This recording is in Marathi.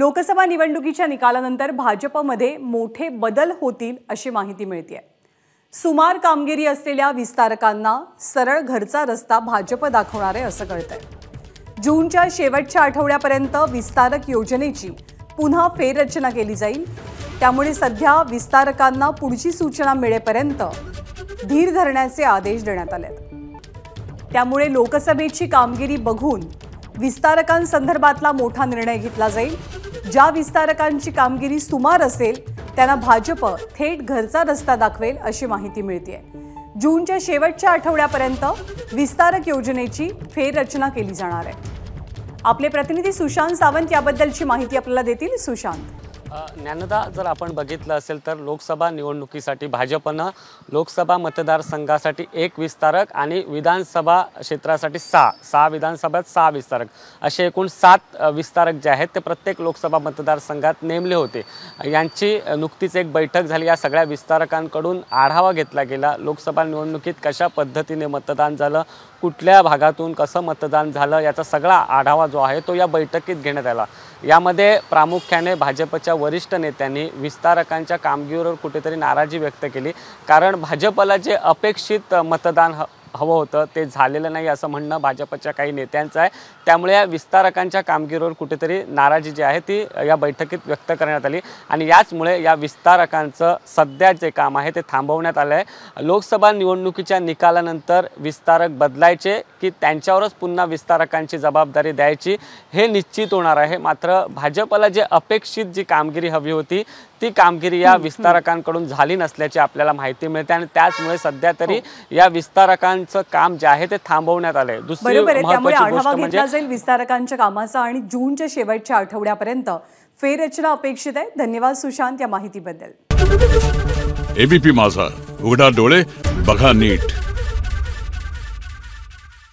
लोकसभा निवडणुकीच्या निकालानंतर भाजपमध्ये मोठे बदल होतील अशी माहिती मिळते। सुमार कामगिरी असलेल्या विस्तारकांना सरळ घरचा रस्ता भाजप दाखवणार आहे असं कळतंय। जूनच्या शेवटच्या आठवड्यापर्यंत विस्तारक योजनेची पुन्हा फेररचना केली जाईल। त्यामुळे सध्या विस्तारकांना पुढची सूचना मिळेपर्यंत धीर धरण्याचे आदेश देण्यात आलेत। त्यामुळे लोकसभेची कामगिरी बघून विस्तारकांसंदर्भातला मोठा निर्णय घेतला जाईल। ज्या विस्तारकांची कामगिरी सुमार असेल त्यांना भाजप थेट घरचा रस्ता दाखवेल अशी माहिती मिळते। जूनच्या शेवटच्या आठवड्यापर्यंत विस्तारक योजनेची फेररचना केली जाणार आहे। आपले प्रतिनिधी सुशांत सावंत याबद्दलची माहिती आपल्याला देतील। सुशांत, ज्ञानदा, जर आपण बघितलं असेल तर लोकसभा निवडणुकीसाठी भाजपनं लोकसभा मतदारसंघासाठी 1 विस्तारक आणि विधानसभा क्षेत्रासाठी 6 विधानसभात 6 विस्तारक असे एकूण 7 विस्तारक जे आहेत ते प्रत्येक लोकसभा मतदारसंघात नेमले होते। यांची नुकतीच एक बैठक झाली। या सगळ्या विस्तारकांकडून आढावा घेतला गेला। लोकसभा निवडणुकीत कशा पद्धतीने मतदान झालं, कुठल्या भागातून कसं मतदान झालं याचा सगळा आढावा जो आहे तो या बैठकीत घेण्यात आला। यामध्ये प्रामुख्याने भाजपच्या वरिष्ठ नेत्यांनी विस्तारकांच्या कामगिरीवर कुठेतरी नाराजी व्यक्त केली। कारण भाजपला जे अपेक्षित मतदान हवं होतं ते झालेलं नाही असं म्हणणं भाजपच्या काही नेत्यांचं आहे। त्यामुळे या विस्तारकांच्या कामगिरीवर कुठेतरी नाराजी जी आहे ती या बैठकीत व्यक्त करण्यात आली आणि याचमुळे या विस्तारकांचं सध्या जे काम आहे ते थांबवण्यात आलं आहे। लोकसभा निवडणुकीच्या निकालानंतर विस्तारक बदलायचे की त्यांच्यावरच पुन्हा विस्तारकांची जबाबदारी द्यायची हे निश्चित होणार आहे। मात्र भाजपला जे अपेक्षित जी कामगिरी हवी होती ती कामगिरी या विस्तारकांकडून झाली नसल्याची आपल्याला माहिती मिळते आणि त्याचमुळे सध्या तरी या विस्तारकांचं काम जे आहे ते थांबवण्यात आलंय। दुसरी महत्त्वाची गोष्ट म्हणजे विस्तारकांच्या कामाचा आणि जूनच्या शेवटच्या आठवड्यापर्यंत फेररचना अपेक्षित आहे। धन्यवाद सुशांत या माहितीबद्दल। एबीपी माझा, उघडा डोळे बघा नीट।